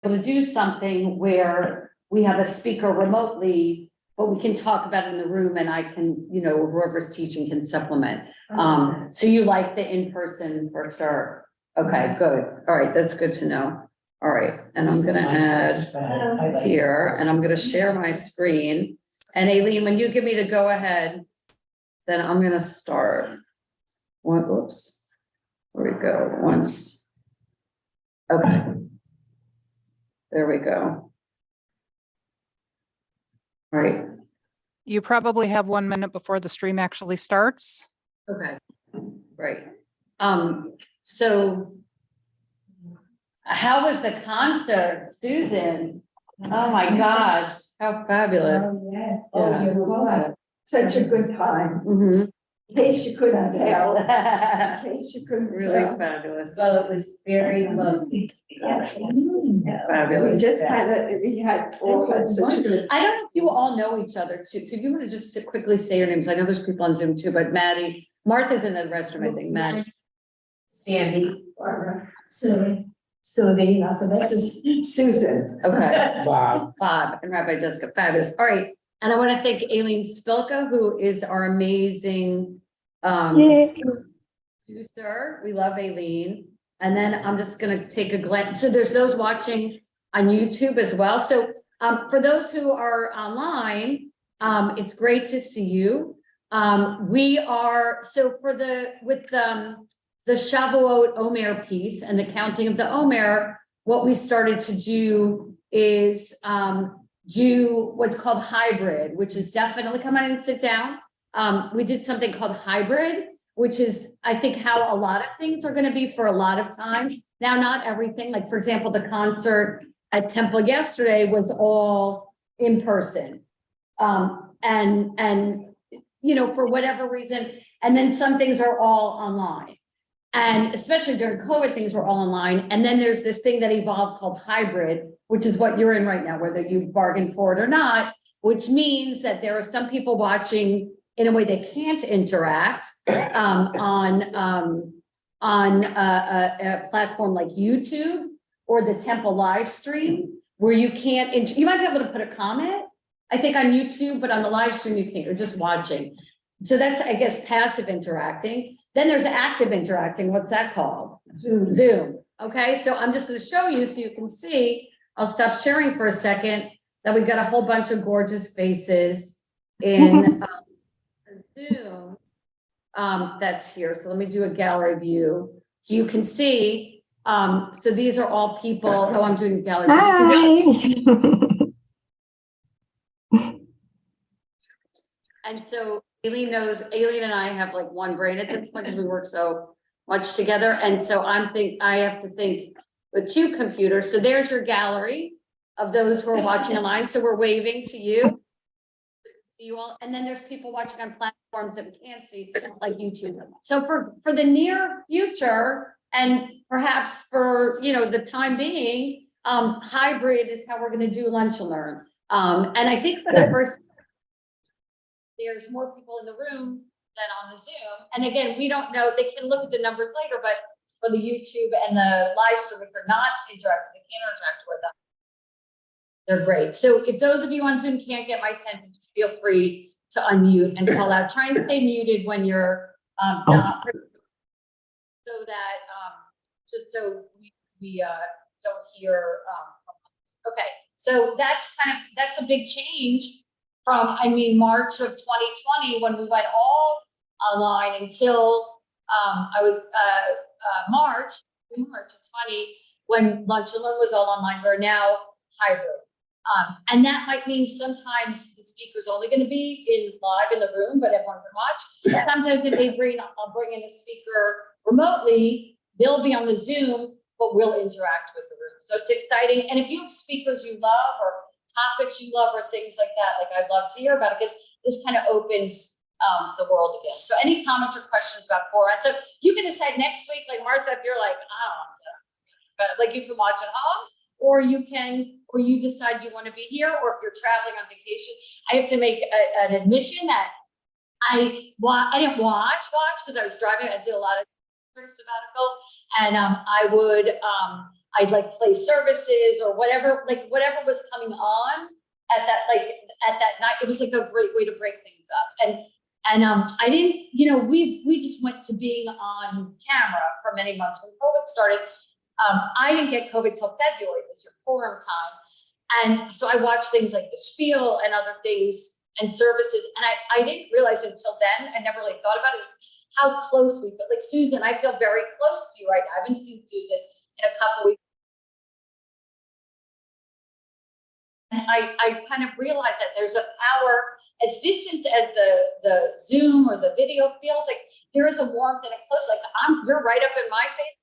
able to do something where we have a speaker remotely, but we can talk about it in the room and I can, you know, whoever's teaching can supplement. So you like the in-person for sure. Okay, good. All right, that's good to know. All right, and I'm gonna add here, and I'm gonna share my screen. And Aileen, when you give me the go ahead, then I'm gonna start. Oops. There we go. Once. Okay. There we go. All right. You probably have 1 minute before the stream actually starts. Okay. Right. So how was the concert, Susan? Oh my gosh, how fabulous. Oh, yeah. Yeah. You're welcome. Such a good time. Mhm. In case you couldn't tell. In case you couldn't Really tell. fabulous. Well, it was very lovely. We Fabulous. just had, we had all had such a good. I don't know if you all know each other too. So if you want to just quickly say your names, I know there's people on Zoom too, but Maddie, Martha's in the restroom, I think. Maddie. Sandy. Barbara, Sylvie, this is Susan. Okay. Bob. Bob and Rabbi Jessica, fabulous. All right. And I want to thank Aileen Spilka, who is our amazing producer. We love Aileen. And then I'm just going to take a glance. So there's those watching on YouTube as well. So for those who are online, it's great to see you. We are, so for with the Shavuot Omer piece and the counting of the Omer, what we started to do is do what's called hybrid, which is definitely, come on and sit down. We did something called hybrid, which is, I think, how a lot of things are going to be for a lot of time. Now, not everything, like for example, the concert at Temple yesterday was all in person. And you know, for whatever reason, and then some things are all online. And especially during COVID, things were all online. And then there's this thing that evolved called hybrid, which is what you're in right now, whether you bargain for it or not, which means that there are some people watching in a way they can't interact on a platform like YouTube or the Temple live stream, where you can't, you might be able to put a comment, I think on YouTube, but on the live stream, you can't, you're just watching. So that's, I guess, passive interacting. Then there's active interacting. What's that called? Zoom. Okay, so I'm just going to show you so you can see. I'll stop sharing for a second that we've got a whole bunch of gorgeous faces in Zoom that's here. So let me do a gallery view so you can see. So these are all people. Oh, I'm doing a gallery view. And so Aileen knows, Aileen and I have like one brain at this point because we work so much together. And so I have to think with two computers. So there's your gallery of those who are watching online. So we're waving to you. See you all. And then there's people watching on platforms that we can't see, like YouTube. So for the near future, and perhaps for, you know, the time being, hybrid is how we're going to do lunch and learn. And I think for the first, there's more people in the room than on the Zoom. And again, we don't know, they can look at the numbers later, but for the YouTube and the live stream, if they're not interactive, they can't interact with them. They're great. So if those of you on Zoom can't get my attention, just feel free to unmute and call out. Try and stay muted when you're not, so that just so we don't hear. Okay, so that's a big change from, I mean, March of 2020 when we went all online until March, it's funny, when Lunch and Learn was all online, we're now hybrid. And that might mean sometimes the speaker's only going to be live in the room, but everyone can watch. Sometimes if I'll bring in a speaker remotely, they'll be on the Zoom, but we'll interact with the room. So it's exciting. And if you have speakers you love or topics you love or things like that, like I'd love to hear about it, because this kind of opens the world again. So any comments or questions about Quran? So you can decide next week, like Martha, if you're like, I don't know, but like you can watch at home, or you decide you want to be here, or if you're traveling on vacation. I have to make an admission that I didn't watch because I was driving. I did a lot of Sabbatical, and I would I'd like play services or whatever, like whatever was coming on at that night. It was like a great way to break things up. And I didn't, we just went to being on camera for many months when COVID started. I didn't get COVID till February, it was your Purim time. And so I watched things like the Spiel and other things and services. And I didn't realize until then, I never really thought about it, is how close we feel. Like Susan, I feel very close to you right now. I haven't seen Susan in a couple of weeks. And I kind of realized that there's a power as distant as the Zoom or the video feels. Like there is a warmth and a close, like you're right up in my face,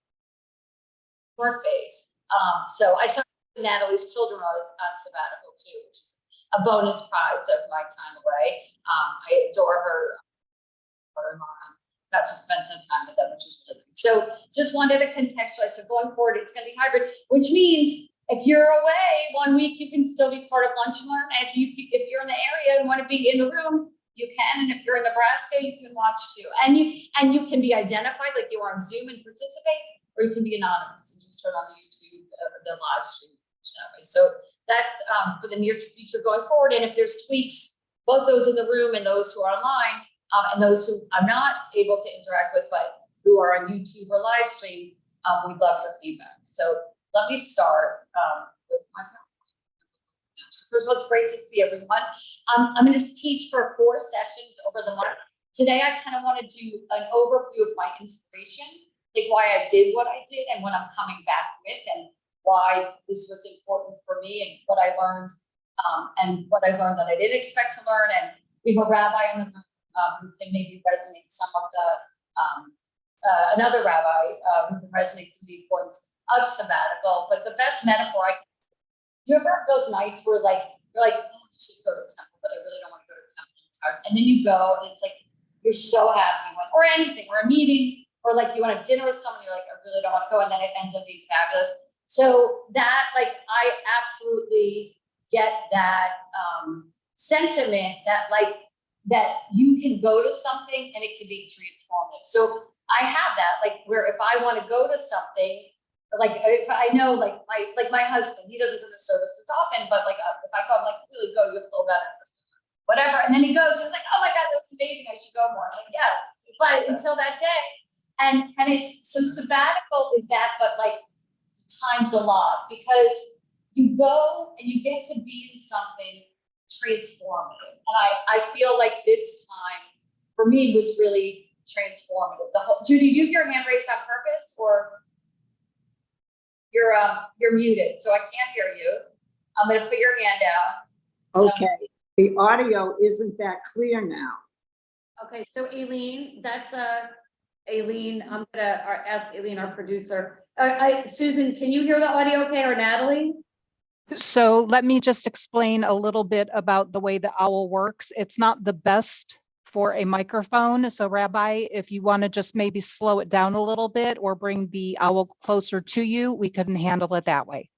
your face. So I saw Natalie's children while I was on sabbatical too, which is a bonus prize of my time away. I adore her. Got to spend some time with them, which is really good. So just wanted to contextualize. So going forward, it's going to be hybrid, which means if you're away 1 week, you can still be part of Lunch and Learn. If you're in the area and want to be in the room, you can. And if you're in Nebraska, you can watch too. And you can be identified like you are on Zoom and participate, or you can be anonymous and just turn on YouTube the live stream. So that's for the near future going forward. And if there's tweaks, both those in the room and those who are online, and those who I'm not able to interact with, but who are on YouTube or live stream, we'd love your feedback. So let me start with my PowerPoint. So first of all, it's great to see everyone. I'm going to teach for 4 sessions over the month. Today, I kind of want to do an overview of my inspiration, like why I did what I did and what I'm coming back with, and why this was important for me and what I learned, that I didn't expect to learn. And we have a rabbi in the room who can maybe resonate some of the, another rabbi who can resonate to the importance of sabbatical. But the best metaphor, you ever have those nights where you're like, oh, I should go to temple, but I really don't want to go to temple. It's hard. And then you go and it's like, you're so happy you went, or anything, or a meeting, or like you want to have dinner with someone, you're like, I really don't want to go. And then it ends up being fabulous. So that, I absolutely get that sentiment that you can go to something and it can be transformative. So I have that, where if I want to go to something, if I know, my husband, he doesn't go to services often, but if I go, I'm like, really go, you'll feel better. Whatever. And then he goes, he's like, oh my God, that was amazing. I should go more. I'm like, yes. But until that day, and it's, so sabbatical is that, but times a lot, because you go and you get to be in something transformative. And I feel like this time for me was really transformative. Judy, do you have your hand raised on purpose, or you're muted, so I can't hear you. I'm going to put your hand down. Okay, the audio isn't that clear now. Okay, so Aileen, that's Aileen. I'm gonna ask Aileen, our producer. Susan, can you hear the audio okay, or Natalie? So let me just explain a little bit about the way the owl works. It's not the best for a microphone. So Rabbi, if you want to just maybe slow it down a little bit or bring the owl closer to you, we couldn't handle it that way.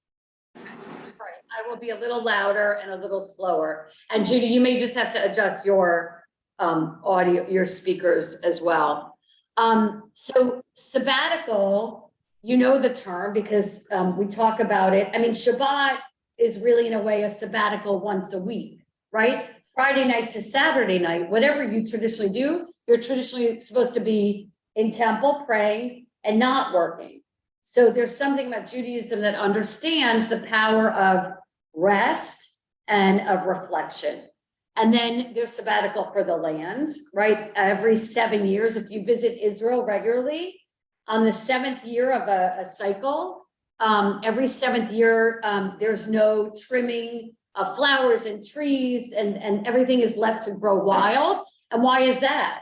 Right. I will be a little louder and a little slower. And Judy, you may just have to adjust your audio, your speakers as well. So sabbatical, you know the term because we talk about it. I mean, Shabbat is really in a way a sabbatical once a week, right? Friday night to Saturday night, whatever you traditionally do, you're traditionally supposed to be in temple praying and not working. So there's something about Judaism that understands the power of rest and of reflection. And then there's sabbatical for the land, right? Every 7 years, if you visit Israel regularly, on the 7th year of a cycle, every 7th year, there's no trimming of flowers and trees, and everything is left to grow wild. And why is that?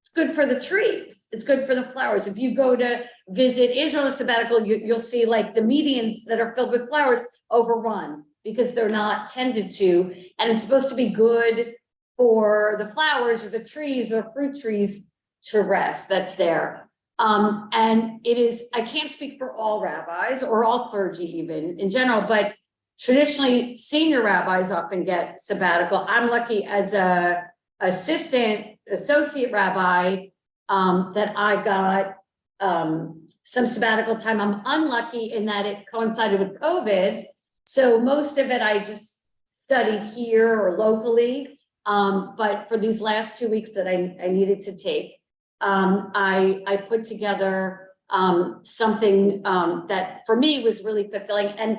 It's good for the trees. It's good for the flowers. If you go to visit Israel on sabbatical, you'll see the medians that are filled with flowers overrun because they're not tended to. And it's supposed to be good for the flowers or the trees or fruit trees to rest. That's there. And it is, I can't speak for all rabbis or all clergy even in general, but traditionally senior rabbis often get sabbatical. I'm lucky as a associate rabbi that I got some sabbatical time. I'm unlucky in that it coincided with COVID. So most of it I just studied here or locally. But for these last 2 weeks that I needed to take, I put together something that for me was really fulfilling. And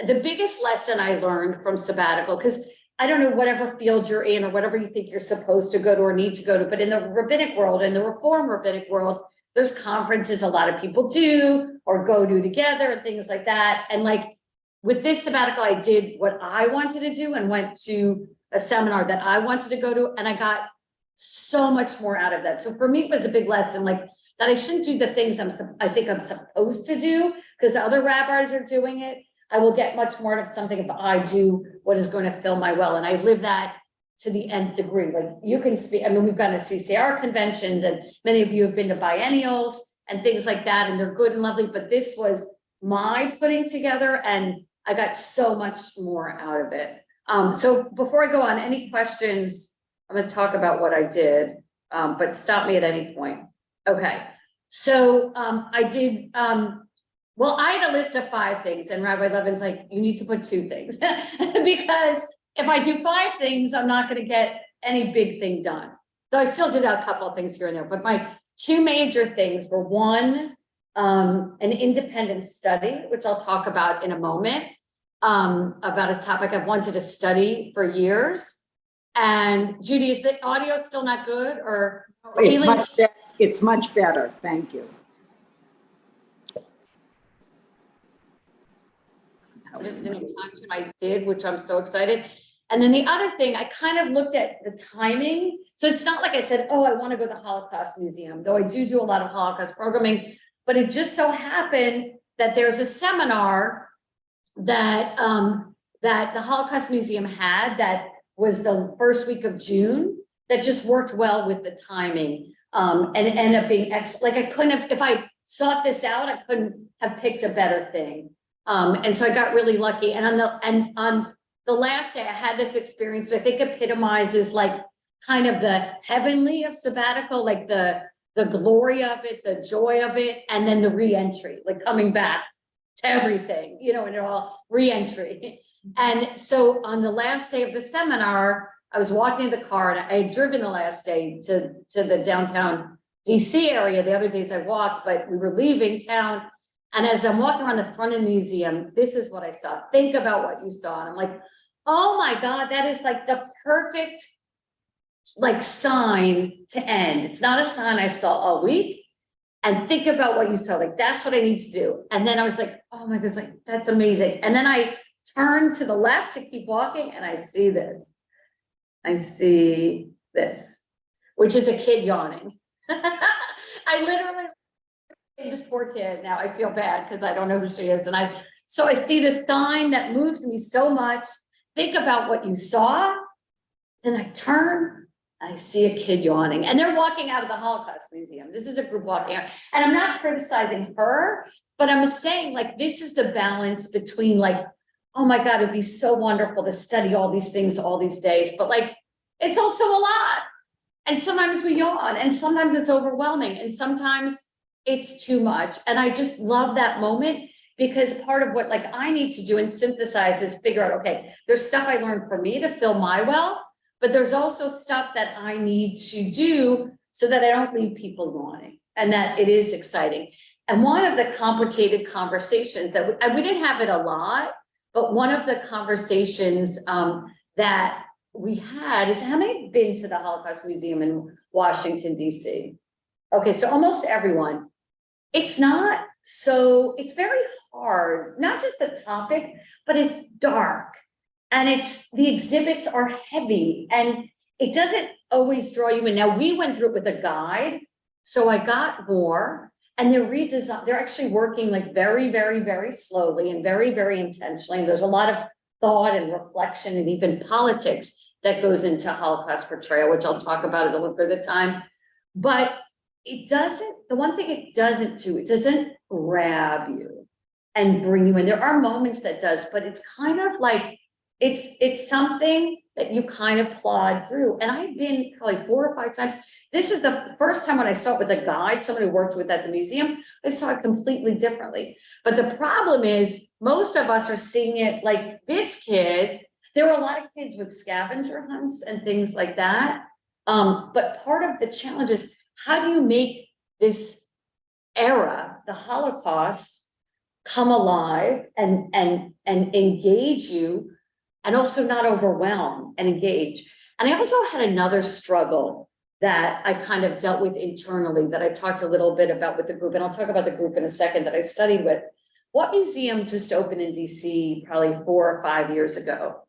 the biggest lesson I learned from sabbatical, because I don't know whatever field you're in or whatever you think you're supposed to go to or need to go to, but in the rabbinic world, in the Reform rabbinic world, there's conferences a lot of people do or go to together and things like that. And like with this sabbatical, I did what I wanted to do and went to a seminar that I wanted to go to, and I got so much more out of that. So for me, it was a big lesson, like that I shouldn't do the things I think I'm supposed to do because other rabbis are doing it. I will get much more out of something if I do what is going to fill my well. And I live that to the nth degree. Like you can speak, I mean, we've gone to CCR conventions and many of you have been to biennials and things like that, and they're good and lovely, but this was my putting together and I got so much more out of it. So before I go on, any questions? I'm going to talk about what I did, but stop me at any point. Okay. So I did, well, I had a list of 5 things and Rabbi Levin's like, you need to put 2 things because if I do 5 things, I'm not going to get any big thing done. So I still did a couple of things here and there, but my 2 major things were 1, an independent study, which I'll talk about in a moment, about a topic I've wanted to study for years. And Judy, is the audio still not good or? It's much better. Thank you. I just didn't talk to him. I did, which I'm so excited. And then the other thing, I kind of looked at the timing. So it's not like I said, oh, I want to go to the Holocaust Museum, though I do a lot of Holocaust programming, but it just so happened that there's a seminar that, that the Holocaust Museum had that was the first week of June that just worked well with the timing. And it ended up being like I couldn't have, if I sought this out, I couldn't have picked a better thing. And so I got really lucky. And on the last day I had this experience, I think epitomizes like kind of the heavenly of sabbatical, like the glory of it, the joy of it, and then the re-entry, like coming back to everything, you know, and it all re-entry. And so on the last day of the seminar, I was walking in the car and I had driven the last day to the downtown DC area. The other days I walked, but we were leaving town. And as I'm walking around the front of the museum, this is what I saw. Think about what you saw. And I'm like, oh my God, that is like the perfect like sign to end. It's not a sign I saw all week. And think about what you saw. Like, that's what I need to do. And then I was like, oh my goodness, like, that's amazing. And then I turned to the left to keep walking and I see this. I see this, which is a kid yawning. I literally, this poor kid, now I feel bad because I don't know who she is. And so I see the sign that moves me so much. Think about what you saw. Then I turn, I see a kid yawning and they're walking out of the Holocaust Museum. This is a group walking out. And I'm not criticizing her, but I'm saying like, this is the balance between like, oh my God, it'd be so wonderful to study all these things all these days. But like, it's also a lot. And sometimes we yawn and sometimes it's overwhelming and sometimes it's too much. And I just love that moment because part of what like I need to do and synthesize is figure out, okay, there's stuff I learned for me to fill my well, but there's also stuff that I need to do so that I don't leave people yawning and that it is exciting. And one of the complicated conversations that we didn't have it a lot, but one of the conversations that we had is how many have been to the Holocaust Museum in Washington, DC? Okay, so almost everyone. It's not so, it's very hard, not just the topic, but it's dark and the exhibits are heavy and it doesn't always draw you in. Now we went through it with a guide, so I got more and they're actually working like very, very, very slowly and very, very intentionally. There's a lot of thought and reflection and even politics that goes into Holocaust portrayal, which I'll talk about at a little bit of time. But the one thing it doesn't do, it doesn't grab you and bring you in. There are moments that does, but it's kind of like, it's something that you kind of plod through. And I've been probably 4 or 5 times. This is the first time when I saw it with a guide, someone who worked with at the museum, I saw it completely differently. But the problem is, most of us are seeing it like this kid. There were a lot of kids with scavenger hunts and things like that. But part of the challenge is, how do you make this era, the Holocaust, come alive and engage you, and also not overwhelm and engage. And I also had another struggle that I kind of dealt with internally that I talked a little bit about with the group, and I'll talk about the group in a second, that I studied with. What museum just opened in DC probably 4 or 5 years ago?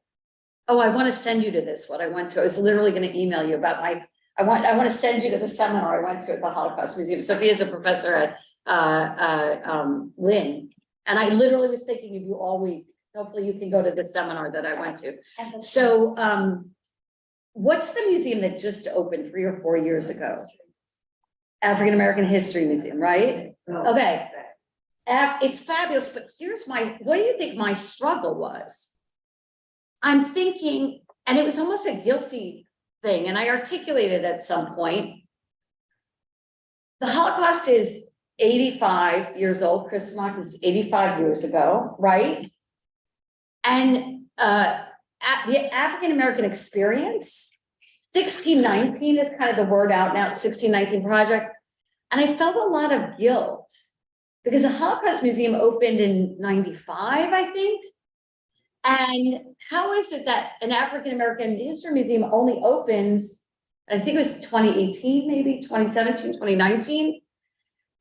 Oh, I want to send you to this, what I went to. I was literally going to email you about I want to send you to the seminar I went to at the Holocaust Museum. Sophia's a professor at Lynn. And I literally was thinking of you all week. Hopefully you can go to the seminar that I went to. So what's the museum that just opened 3 or 4 years ago? African American History Museum, right? Okay. It's fabulous, but here's what do you think my struggle was? I'm thinking, and it was almost a guilty thing, and I articulated at some point, the Holocaust is 85 years old. Christmas is 85 years ago, right? And the African American experience, 1619 is kind of the word out now, 1619 Project. And I felt a lot of guilt because the Holocaust Museum opened in 95, I think. And how is it that an African American History Museum only opens, I think it was 2018, maybe 2017, 2019.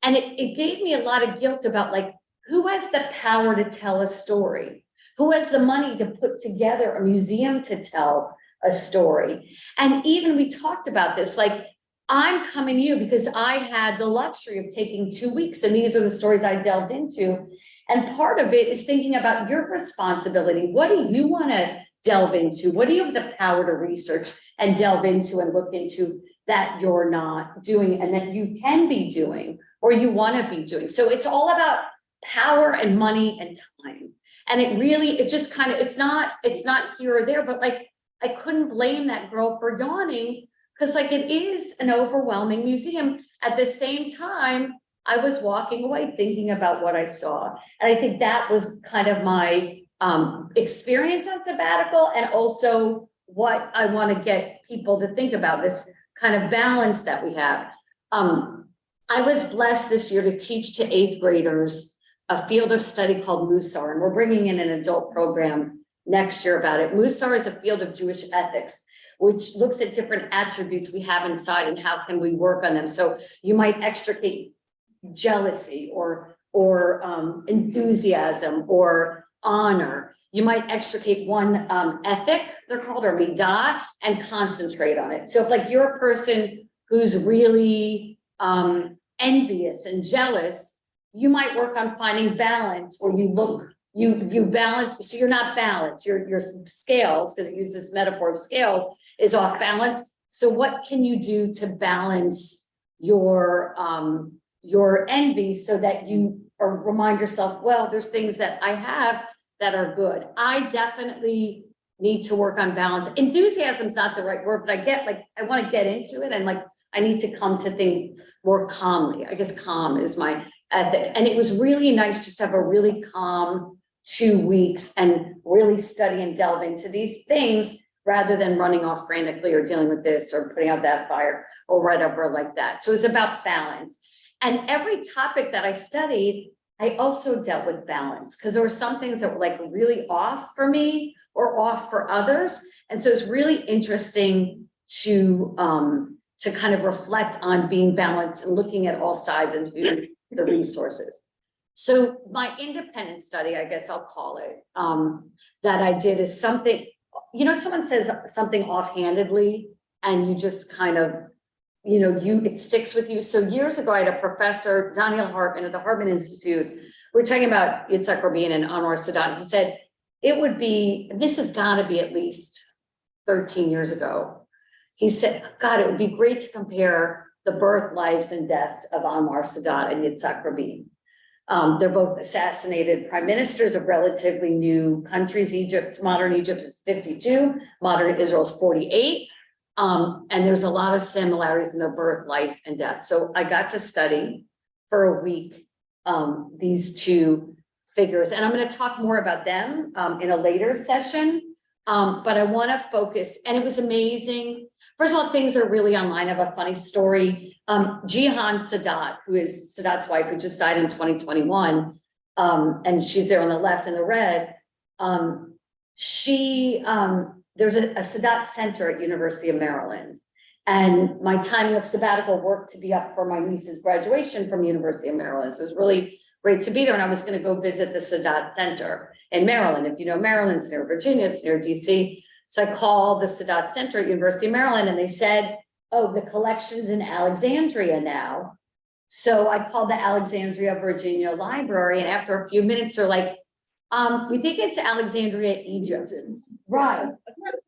And it gave me a lot of guilt about, like, who has the power to tell a story? Who has the money to put together a museum to tell a story? And even we talked about this, like, I'm coming to you because I had the luxury of taking 2 weeks, and these are the stories I delved into. And part of it is thinking about your responsibility. What do you want to delve into? What do you have the power to research and delve into and look into that you're not doing and that you can be doing or you want to be doing? So it's all about power and money and time. And it just kind of, it's not here or there, but like, I couldn't blame that girl for yawning because, like, it is an overwhelming museum. At the same time, I was walking away thinking about what I saw. And I think that was kind of my experience on sabbatical, and also what I want to get people to think about, this kind of balance that we have. I was blessed this year to teach to 8th graders a field of study called Musar, and we're bringing in an adult program next year about it. Musar is a field of Jewish ethics, which looks at different attributes we have inside and how can we work on them. So you might extricate jealousy or enthusiasm or honor. You might extricate one ethic, they're called, or midah, and concentrate on it. So if, like, you're a person who's really envious and jealous, you might work on finding balance, or you balance, so you're not balanced, your scales, because it uses this metaphor of scales, is off balance. So what can you do to balance your envy so that you remind yourself, well, there's things that I have that are good. I definitely need to work on balance. Enthusiasm is not the right word, but I want to get into it, and, like, I need to come to think more calmly. I guess calm is my ethic. And it was really nice just to have a really calm 2 weeks and really study and delve into these things rather than running off frantically or dealing with this or putting out that fire or whatever like that. So it's about balance. And every topic that I studied, I also dealt with balance, because there were some things that were, like, really off for me or off for others. And so it's really interesting to kind of reflect on being balanced and looking at all sides and the resources. So my independent study, I guess I'll call it, that I did is something, someone says something offhandedly and you just kind of, it sticks with you. So years ago, I had a professor, Daniel Hartman at the Hartman Institute. We're talking about Yitzhak Rabin and Anwar Sadat. He said, this has got to be at least 13 years ago. He said, God, it would be great to compare the birth, lives, and deaths of Anwar Sadat and Yitzhak Rabin. They're both assassinated prime ministers of relatively new countries. Modern Egypt is 52, modern Israel is 48. And there's a lot of similarities in their birth, life, and death. So I got to study for a week, these two figures, and I'm gonna talk more about them, in a later session. But I wanna focus, and it was amazing. First of all, things are really online. I have a funny story. Jihan Sadat, who is Sadat's wife, who just died in 2021, and she's there on the left in the red. There's a Sadat Center at University of Maryland. And my timing of sabbatical worked to be up for my niece's graduation from University of Maryland. So it was really great to be there. And I was going to go visit the Sadat Center in Maryland. If you know Maryland, it's near Virginia, it's near DC. So I called the Sadat Center at University of Maryland, and they said, oh, the collection's in Alexandria now. So I called the Alexandria, Virginia Library, and after a few minutes, they're like, we think it's Alexandria, Egypt. Right.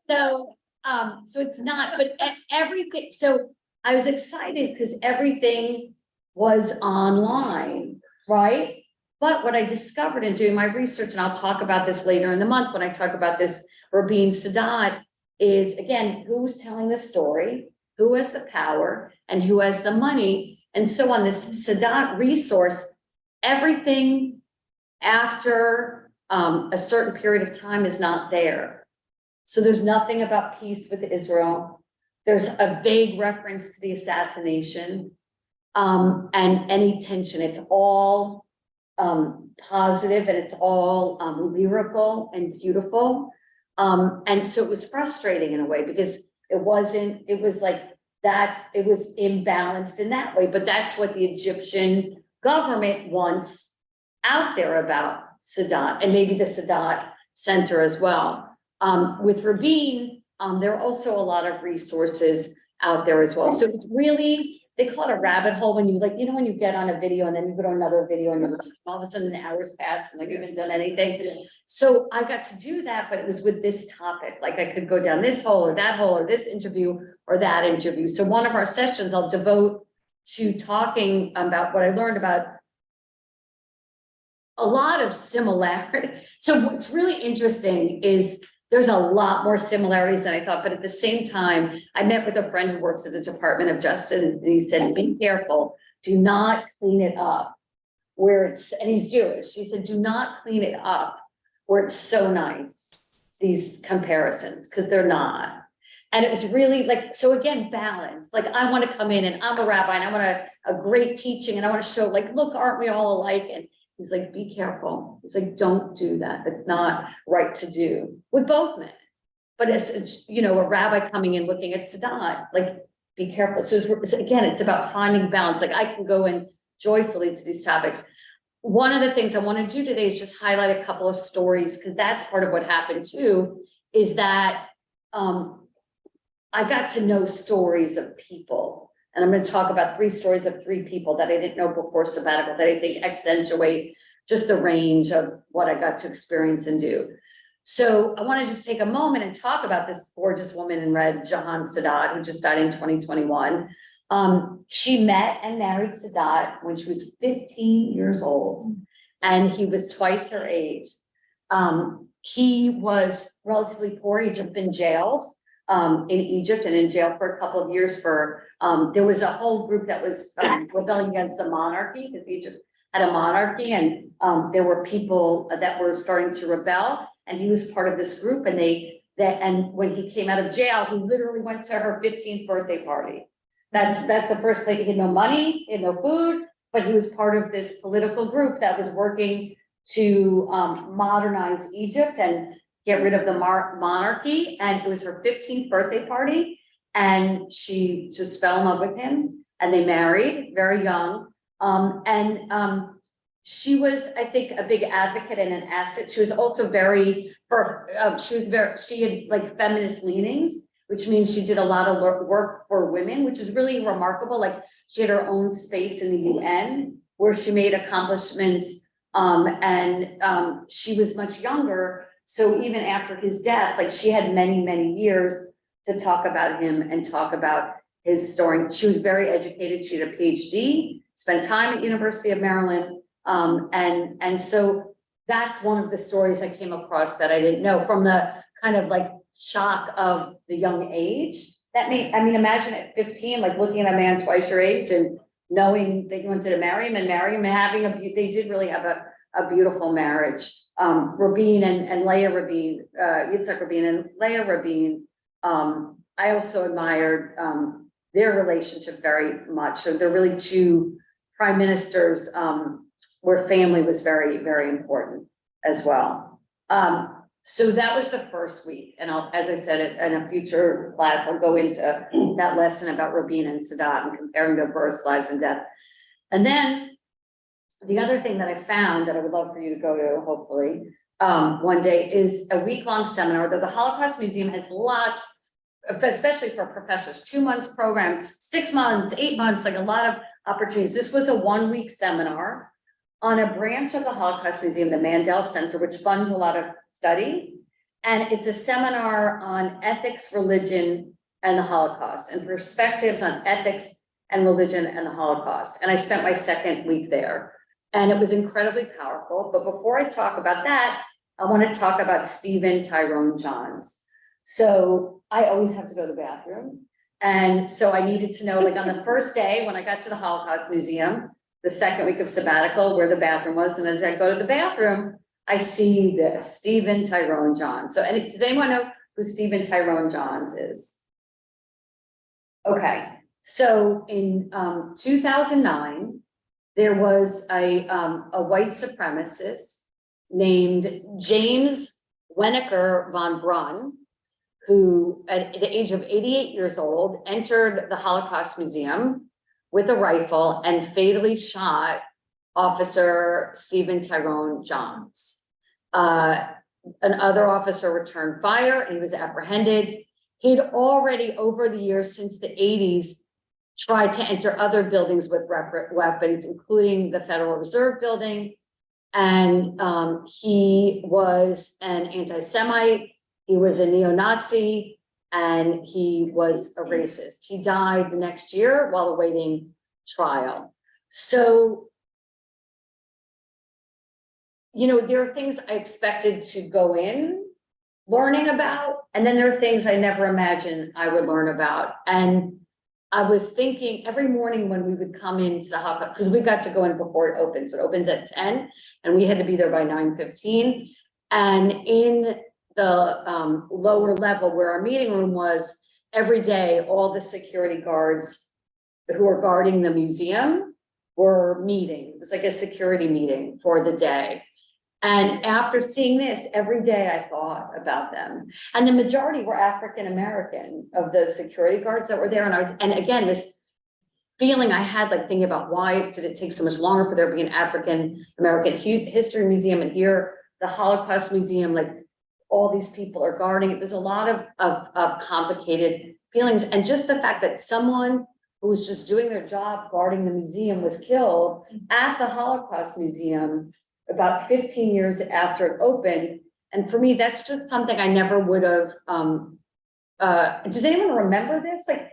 So it's not, but everything, so I was excited because everything was online, right? But what I discovered in doing my research, and I'll talk about this later in the month when I talk about this Rabin Sadat, is again, who's telling the story, who has the power, and who has the money. And so on this Sadat resource, everything after a certain period of time is not there. So there's nothing about peace with Israel. There's a vague reference to the assassination, and any tension. It's all positive, and it's all lyrical and beautiful. And so it was frustrating in a way, because it was imbalanced in that way, but that's what the Egyptian government wants out there about Sadat, and maybe the Sadat Center as well. With Rabin, there are also a lot of resources out there as well. So it's really, they call it a rabbit hole when you when you get on a video and then you go to another video and all of a sudden the hours pass and you haven't done anything. So I got to do that, but it was with this topic. Like I could go down this hole or that hole or this interview or that interview. So one of our sessions I'll devote to talking about what I learned about a lot of similarity. So what's really interesting is there's a lot more similarities than I thought, but at the same time, I met with a friend who works at the Department of Justice, and he said, be careful, do not clean it up where it's, and he's Jewish. He said, do not clean it up where it's so nice, these comparisons, because they're not. And it was really like, so again, balance. Like I want to come in and I'm a rabbi and I want a great teaching and I want to show like, look, aren't we all alike? And he's like, be careful. He's like, don't do that. It's not right to do with both men. But it's a rabbi coming in looking at Sadat, like, be careful. So again, it's about finding balance. Like I can go in joyfully to these topics. One of the things I want to do today is just highlight a couple of stories, because that's part of what happened too, is that I got to know stories of people. And I'm going to talk about 3 stories of 3 people that I didn't know before sabbatical that I think accentuate just the range of what I got to experience and do. So I want to just take a moment and talk about this gorgeous woman in red, Jihan Sadat, who just died in 2021. She met and married Sadat when she was 15 years old, and he was twice her age. He was relatively poor. He'd just been jailed in Egypt and in jail for a couple of years for, there was a whole group that was rebelling against the monarchy, because Egypt had a monarchy, and there were people that were starting to rebel, and he was part of this group, and and when he came out of jail, he literally went to her 15th birthday party. That's the first thing. He had no money, he had no food, but he was part of this political group that was working to modernize Egypt and get rid of the monarchy. And it was her 15th birthday party, and she just fell in love with him, and they married very young. She was, I think, a big advocate and an asset. She was also she had like feminist leanings, which means she did a lot of work for women, which is really remarkable. Like she had her own space in the UN where she made accomplishments, and she was much younger. So even after his death, like she had many, many years to talk about him and talk about his story. She was very educated. She had a PhD, spent time at University of Maryland. And so that's one of the stories I came across that I didn't know, from the kind of like shock of the young age that I mean, imagine at 15, like looking at a man twice your age and knowing that you wanted to marry him and having they did really have a beautiful marriage. Rabin and Leah Rabin, Yitzhak Rabin and Leah Rabin. I also admired, their relationship very much. So they're really two prime ministers, where family was very, very important as well. So that was the first week. And as I said, in a future class, I'll go into that lesson about Rabin and Sadat and comparing their births, lives, and death. And then the other thing that I found that I would love for you to go to, hopefully, one day is a week-long seminar that the Holocaust Museum has lots, especially for professors, 2 months programs, 6 months, 8 months, like a lot of opportunities. This was a 1-week seminar on a branch of the Holocaust Museum, the Mandel Center, which funds a lot of study. And it's a seminar on ethics, religion, and the Holocaust, and perspectives on ethics and religion and the Holocaust. And I spent my 2nd week there, and it was incredibly powerful. But before I talk about that, I want to talk about Stephen Tyrone Johns. So I always have to go to the bathroom. And so I needed to know, like on the first day, when I got to the Holocaust Museum, the 2nd week of sabbatical, where the bathroom was. And as I go to the bathroom, I see this, Stephen Tyrone Johns. So, and does anyone know who Stephen Tyrone Johns is? Okay, so in 2009, there was a white supremacist named James Wenneker von Braun, who at the age of 88 years old entered the Holocaust Museum with a rifle and fatally shot Officer Stephen Tyrone Johns. Another officer returned fire and he was apprehended. He'd already, over the years since the 80s, tried to enter other buildings with weapons, including the Federal Reserve Building. And he was an anti-Semite, he was a neo-Nazi, and he was a racist. He died the next year while awaiting trial. So, you know, there are things I expected to go in learning about, and then there are things I never imagined I would learn about. And I was thinking every morning when we would come into the Holocaust, because we got to go in before it opens. So it opens at 10, and we had to be there by 9:15. And in the lower level where our meeting room was, every day, all the security guards who were guarding the museum were meeting. It was like a security meeting for the day. And after seeing this, every day I thought about them. And the majority were African-American of the security guards that were there. And again, this feeling I had, like thinking about why did it take so much longer for there to be an African-American history museum, and here the Holocaust Museum, like all these people are guarding it. There's a lot of complicated feelings. And just the fact that someone who was just doing their job guarding the museum was killed at the Holocaust Museum about 15 years after it opened. And for me, that's just something I never would have, does anyone remember this? Like,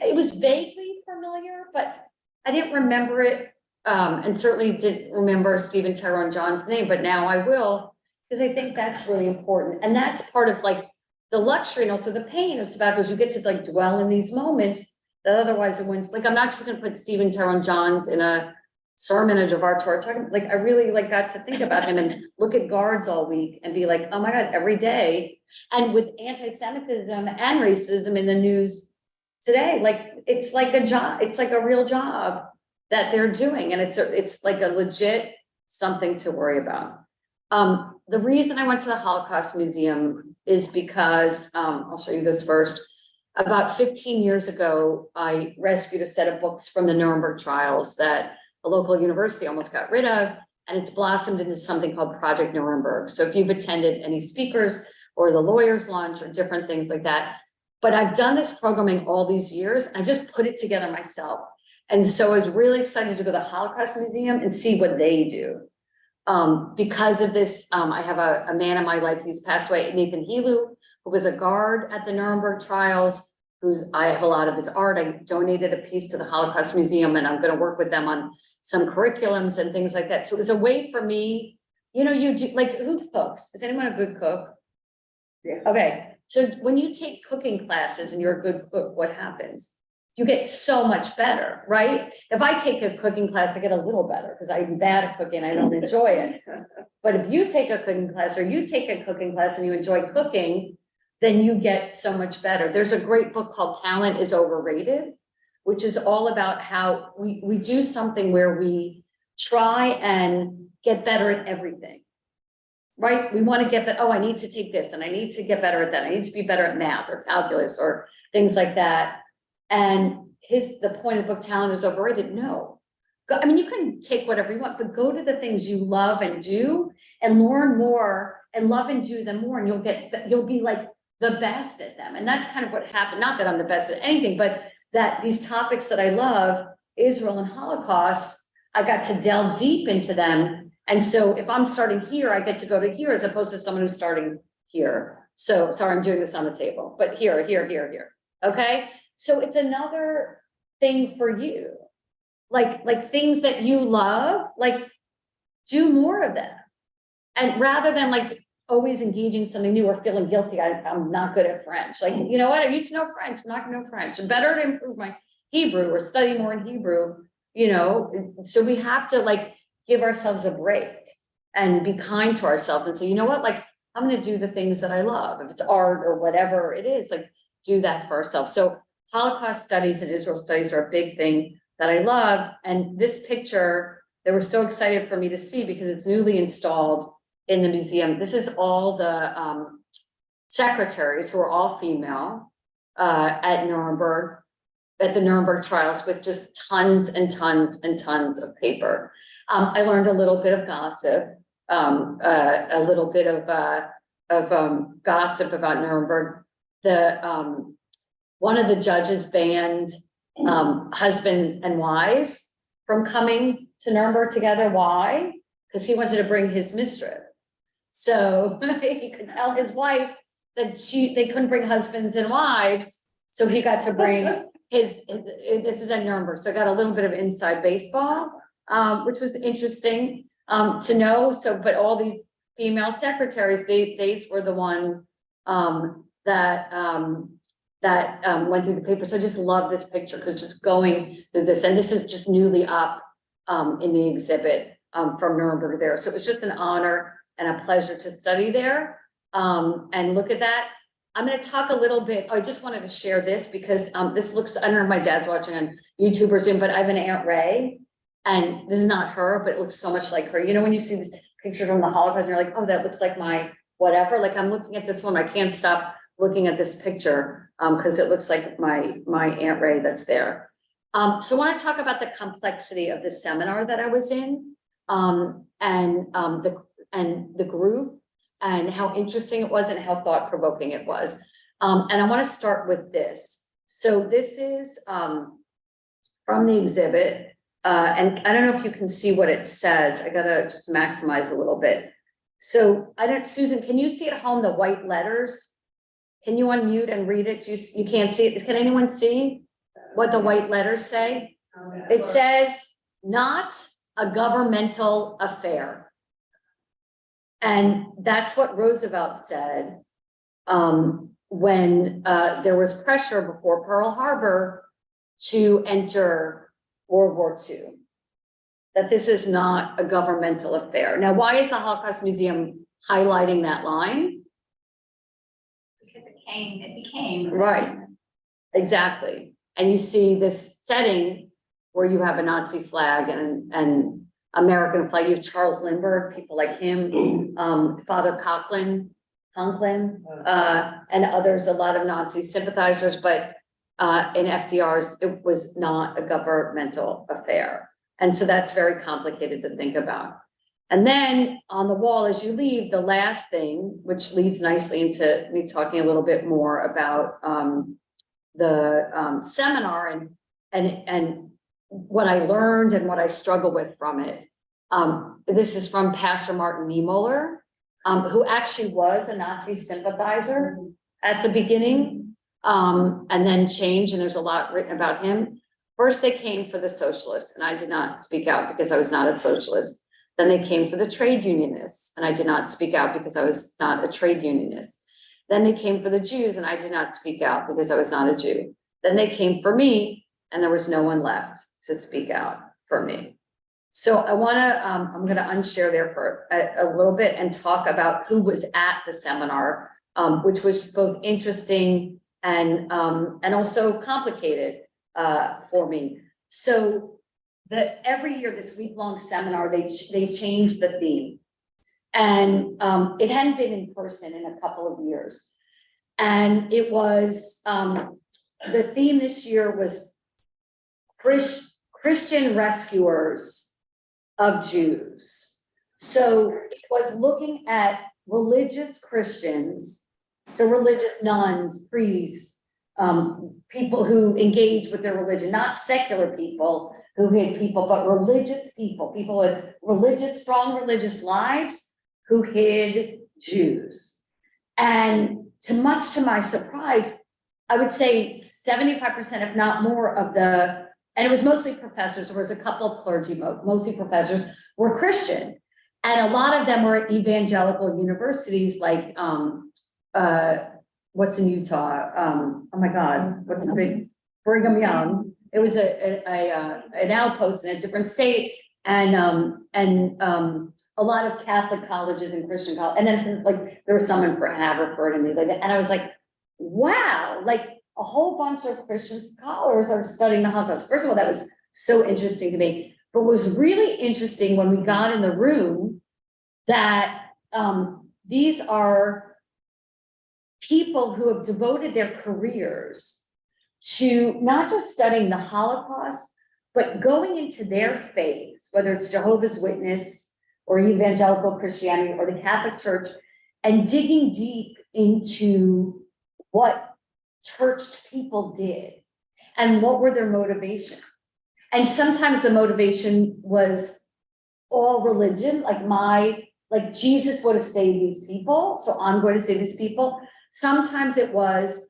it was vaguely familiar, but I didn't remember it. And certainly didn't remember Stephen Tyrone Johns' name, but now I will, because I think that's really important. And that's part of like the luxury and also the pain of sabbatical, is you get to like dwell in these moments that otherwise it wouldn't. Like, I'm not just gonna put Stephen Tyrone Johns in a sermon of Devar Torah talking, like I really like got to think about him and look at guards all week and be like, oh my God, every day. And with anti-Semitism and racism in the news today, like it's like a job, it's like a real job that they're doing. And it's like a legit something to worry about. The reason I went to the Holocaust Museum is because, I'll show you this first. About 15 years ago, I rescued a set of books from the Nuremberg trials that a local university almost got rid of, and it's blossomed into something called Project Nuremberg. So if you've attended any speakers or the lawyer's lunch or different things like that, but I've done this programming all these years, I've just put it together myself. And so I was really excited to go to the Holocaust Museum and see what they do. Because of this, I have a man in my life who's passed away, Nathan Helu, who was a guard at the Nuremberg trials, I have a lot of his art. I donated a piece to the Holocaust Museum, and I'm going to work with them on some curriculums and things like that. So it was a way for me, you know, you do, like, who cooks? Is anyone a good cook? Yeah. Okay. So when you take cooking classes and you're a good cook, what happens? You get so much better, right? If I take a cooking class, I get a little better because I'm bad at cooking, I don't enjoy it. But if you take a cooking class or you take a cooking class and you enjoy cooking, then you get so much better. There's a great book called Talent is Overrated, which is all about how we do something where we try and get better at everything. Right? We want to get better. Oh, I need to take this and I need to get better at that. I need to be better at math or calculus or things like that. And the point of book Talent is Overrated. No. I mean, you can take whatever you want, but go to the things you love and do and learn more and love and do them more. And you'll be like the best at them. And that's kind of what happened. Not that I'm the best at anything, but that these topics that I love, Israel and Holocaust, I got to delve deep into them. And so if I'm starting here, I get to go to here as opposed to someone who's starting here. So sorry, I'm doing this on the table, but here. Okay. So it's another thing for you, like things that you love, like do more of them. And rather than like always engaging in something new or feeling guilty, I'm not good at French. Like, you know what? I used to know French, I'm not gonna know French. Better to improve my Hebrew or study more in Hebrew, so we have to like give ourselves a break and be kind to ourselves and say, you know what, like I'm going to do the things that I love. If it's art or whatever it is, like do that for ourselves. So Holocaust studies and Israel studies are a big thing that I love. And this picture, they were so excited for me to see because it's newly installed in the museum. This is all the secretaries who are all female at Nuremberg, at the Nuremberg trials with just tons and tons and tons of paper. I learned a little bit of gossip, a little bit of gossip about Nuremberg. One of the judges banned husband and wives from coming to Nuremberg together. Why? Because he wanted to bring his mistress. So he could tell his wife that they couldn't bring husbands and wives. So he got to bring this is at Nuremberg. So I got a little bit of inside baseball. Which was interesting to know. So, but all these female secretaries, these were the one that went through the paper. So I just love this picture because just going through this, and this is just newly up in the exhibit from Nuremberg there. So it was just an honor and a pleasure to study there and look at that. I'm going to talk a little bit. I just wanted to share this because this looks, I don't know if my dad's watching on YouTube or Zoom, but I have an Aunt Ray. And this is not her, but it looks so much like her. You know, when you see this picture from the Holocaust, and you're like, oh, that looks like my whatever. Like I'm looking at this one, I can't stop looking at this picture because it looks like my Aunt Ray that's there. So I want to talk about the complexity of the seminar that I was in, and the group, and how interesting it was and how thought-provoking it was. And I want to start with this. So this is from the exhibit. And I don't know if you can see what it says. I gotta just maximize a little bit. So Susan, can you see at home the white letters? Can you unmute and read it? You can't see it. Can anyone see what the white letters say? It says, not a governmental affair. And that's what Roosevelt said when there was pressure before Pearl Harbor to enter World War II, that this is not a governmental affair. Now, why is the Holocaust Museum highlighting that line? Because it became. Right, exactly. And you see this setting where you have a Nazi flag and American flag. You have Charles Lindbergh, people like him, Father Conklin, and others, a lot of Nazi sympathizers, but in FDR's, it was not a governmental affair. And so that's very complicated to think about. And then on the wall, as you leave, the last thing, which leads nicely into me talking a little bit more about the seminar and what I learned and what I struggle with from it. This is from Pastor Martin Niemöller, who actually was a Nazi sympathizer at the beginning. And then changed, and there's a lot written about him. First, they came for the socialists, and I did not speak out because I was not a socialist. Then they came for the trade unionists, and I did not speak out because I was not a trade unionist. Then they came for the Jews and I did not speak out because I was not a Jew. Then they came for me and there was no one left to speak out for me. So I wanna, I'm gonna unshare there for a little bit and talk about who was at the seminar, which was both interesting and also complicated for me. So every year, this week-long seminar, they changed the theme. And it hadn't been in person in a couple of years. And it was, the theme this year was Christian rescuers of Jews. So it was looking at religious Christians, so religious nuns, priests, people who engage with their religion, not secular people who hid people, but religious people with religious, strong religious lives who hid Jews. And much to my surprise, I would say 75%, if not more, of and it was mostly professors, there was a couple of clergy, mostly professors, were Christian. And a lot of them were at evangelical universities like, what's in Utah? Oh my God, what's the big, Brigham Young. It was an outpost in a different state. And a lot of Catholic colleges and Christian colleges. And then like, there was someone for Haverford and things like that. And I was like, wow, like, a whole bunch of Christian scholars are studying the Holocaust. First of all, that was so interesting to me. But what was really interesting when we got in the room that these are people who have devoted their careers to not just studying the Holocaust, but going into their faiths, whether it's Jehovah's Witness or evangelical Christianity or the Catholic Church, and digging deep into what churched people did and what were their motivations. And sometimes the motivation was all religion, like Jesus would have saved these people, so I'm going to save these people. Sometimes it was,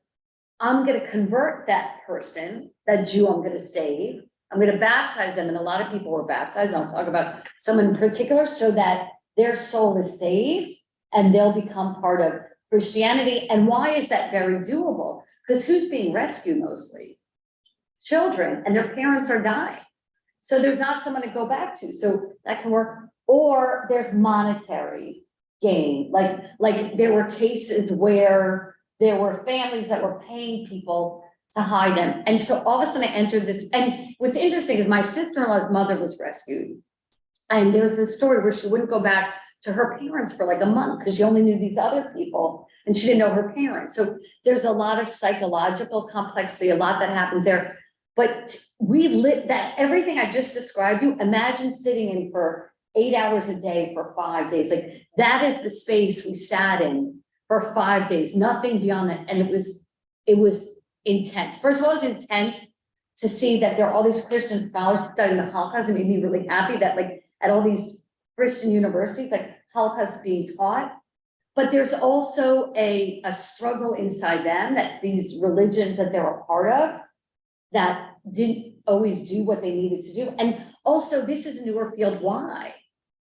I'm going to convert that person, that Jew I'm going to save. I'm going to baptize them, and a lot of people were baptized. I'll talk about someone in particular so that their soul is saved and they'll become part of Christianity. And why is that very doable? Because who's being rescued mostly? Children, and their parents are dying. So there's not someone to go back to. So that can work. Or there's monetary gain. Like there were cases where there were families that were paying people to hide them. And so all of a sudden I entered this. And what's interesting is my sister-in-law's mother was rescued. And there was this story where she wouldn't go back to her parents for like a month because she only knew these other people and she didn't know her parents. So there's a lot of psychological complexity, a lot that happens there. But we lit that, everything I just described you, imagine sitting in for 8 hours a day for 5 days. Like that is the space we sat in for 5 days, nothing beyond that. And it was intense. First of all, it was intense to see that there are all these Christian scholars studying the Holocaust. It made me really happy that like at all these Christian universities, like Holocaust being taught. But there's also a struggle inside them that these religions that they're a part of that didn't always do what they needed to do. And also this is a newer field. Why?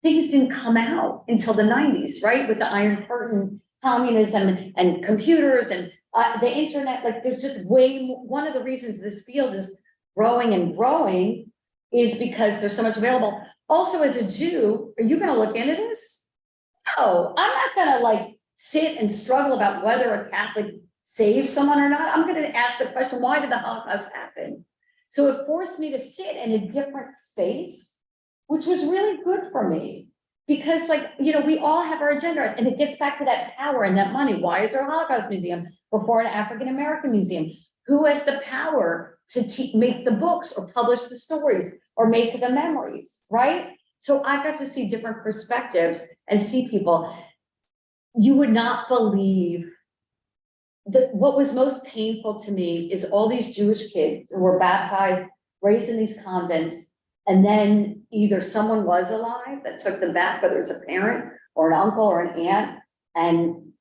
Things didn't come out until the 90s, right? With the Iron Curtain, communism and computers and the internet, like there's just way more. One of the reasons this field is growing and growing is because there's so much available. Also, as a Jew, are you going to look into this? No, I'm not going to like sit and struggle about whether a Catholic saves someone or not. I'm going to ask the question, why did the Holocaust happen? So it forced me to sit in a different space, which was really good for me. Because like, you know, we all have our agenda and it gets back to that power and that money. Why is there a Holocaust museum before an African-American museum? Who has the power to make the books or publish the stories or make the memories, right? So I got to see different perspectives and see people. You would not believe that what was most painful to me is all these Jewish kids who were baptized, raised in these convents, and then either someone was alive that took them back, whether it's a parent or an uncle or an aunt. And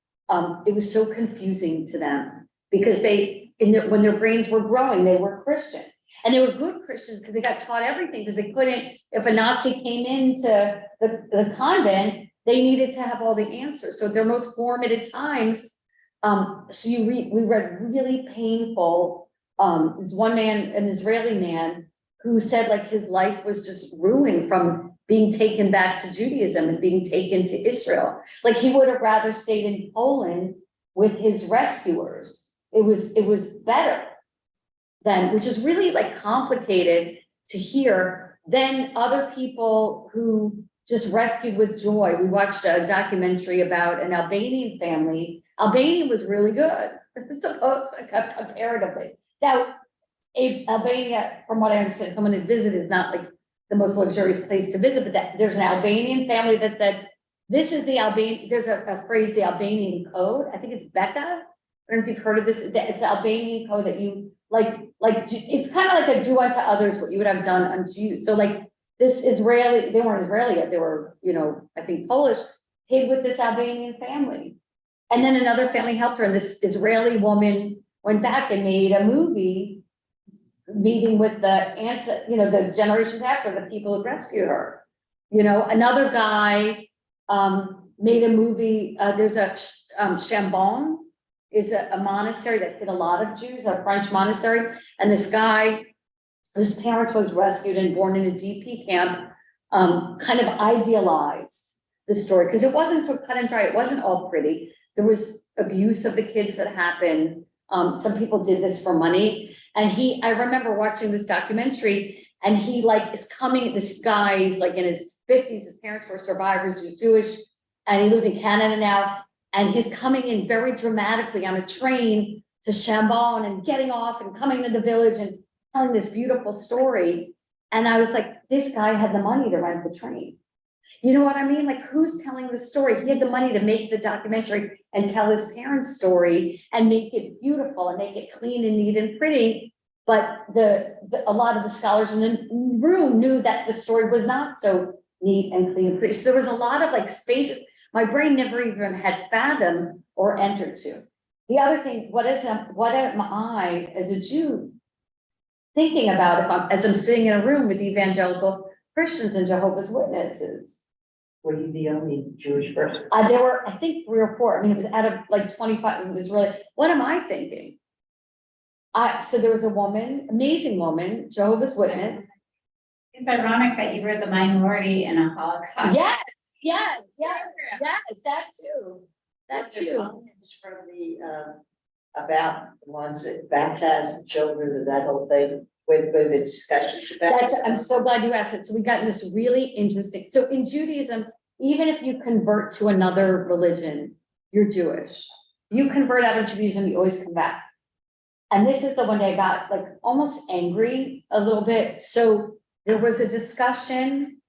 it was so confusing to them because when their brains were growing, they were Christian. And they were good Christians because they got taught everything because they couldn't, if a Nazi came into the convent, they needed to have all the answers. So their most formative times So we read really painful, there's one man, an Israeli man, who said like his life was just ruined from being taken back to Judaism and being taken to Israel. Like he would have rather stayed in Poland with his rescuers. It was better than, which is really like complicated to hear. Then other people who just rescued with joy. We watched a documentary about an Albanian family. Albania was really good, comparatively. Now, Albania, from what I understand, someone had visited, is not like the most luxurious place to visit, but that there's an Albanian family that said, this is the Albanian, there's a phrase, the Albanian code. I think it's Becca. I don't know if you've heard of this. It's the Albanian code that you like, it's kind of like a do unto others what you would have done unto you. So like this Israeli, they weren't Israeli yet, they were, I think Polish, hid with this Albanian family. And then another family helped her, and this Israeli woman went back and made a movie meeting with the ancestors, the generations after, the people who rescued her. Another guy made a movie, there's a Chambon is a monastery that hid a lot of Jews, a French monastery, and this guy whose parents was rescued and born in a DP camp, kind of idealized the story, because it wasn't so cut and dry, it wasn't all pretty. There was abuse of the kids that happened. Some people did this for money. And I remember watching this documentary, and he like is coming, this guy, he's like in his 50s, his parents were survivors, he was Jewish, and he lives in Canada now. And he's coming in very dramatically on a train to Chambon and getting off and coming to the village and telling this beautiful story. And I was like, this guy had the money to rent the train. You know what I mean? Like, who's telling the story? He had the money to make the documentary and tell his parents' story and make it beautiful and make it clean and neat and pretty. But a lot of the scholars in the room knew that the story was not so neat and clean and pretty. So there was a lot of like spaces my brain never even had fathomed or entered to. The other thing, what am I as a Jew thinking about as I'm sitting in a room with evangelical Christians and Jehovah's Witnesses? Were you the only Jewish person? There were, I think, 3 or 4. I mean, it was out of like 25. It was really, what am I thinking? So there was a woman, amazing woman, Jehovah's Witness. It's ironic that you were the minority in a Holocaust. Yes, that too. That too. Comments from the, about the ones that baptize the children and that whole thing, with the discussions about. I'm so glad you asked it. So we got this really interesting. So in Judaism, even if you convert to another religion, you're Jewish. You convert out of Judaism, you always come back. And this is the one day I got like almost angry a little bit. So there was a discussion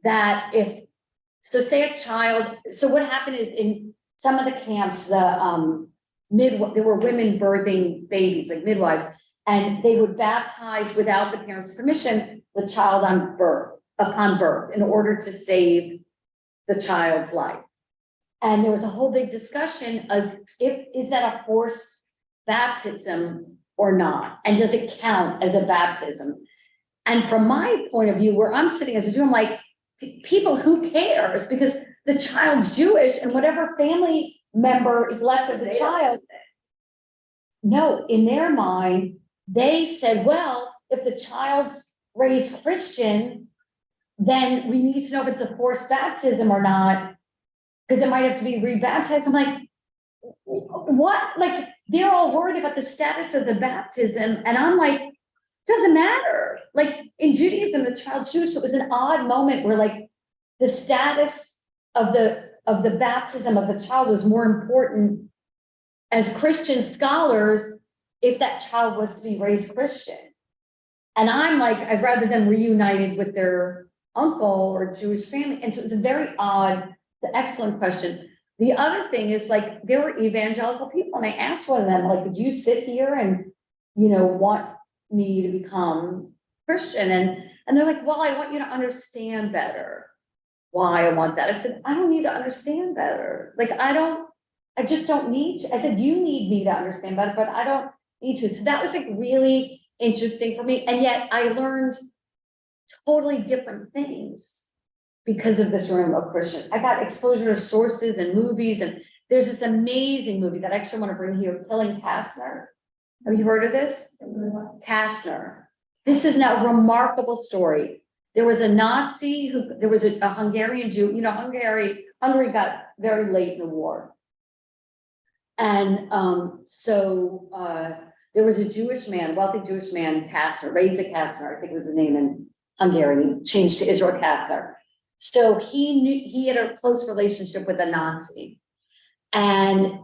that say a child, so what happened is in some of the camps, there were women birthing babies, like midwives, and they would baptize without the parents' permission, the child upon birth in order to save the child's life. And there was a whole big discussion as is that a forced baptism or not? And does it count as a baptism? And from my point of view, where I'm sitting as a Jew, I'm like, people, who cares? Because the child's Jewish, and whatever family member is left of the child. No, in their mind, they said, well, if the child's raised Christian, then we need to know if it's a forced baptism or not, because it might have to be rebaptized. I'm like, what? Like, they're all worried about the status of the baptism. And I'm like, doesn't matter. Like in Judaism, the child's Jewish. So it was an odd moment where like the status of the baptism of the child was more important as Christian scholars if that child was to be raised Christian. And I'm like, I'd rather them reunited with their uncle or Jewish family. And so it's a very odd, it's an excellent question. The other thing is like, there were evangelical people, and I asked one of them, like, would you sit here and, want me to become Christian? And they're like, well, I want you to understand better why I want that. I said, I don't need to understand better. Like, I just don't need to. I said, you need me to understand better, but I don't need to. So that was like really interesting for me. And yet I learned totally different things because of this room of Christian. I got exposure to sources and movies and There's this amazing movie that I actually want to bring here, Killing Kastner. Have you heard of this? Kastner. This is now a remarkable story. There was a Nazi there was a Hungarian Jew, you know, Hungary got very late in the war. And there was a Jewish man, wealthy Jewish man, Kastner, Rabbi Kastner, I think was his name in Hungary, changed to Israel Kastner. So he had a close relationship with a Nazi. And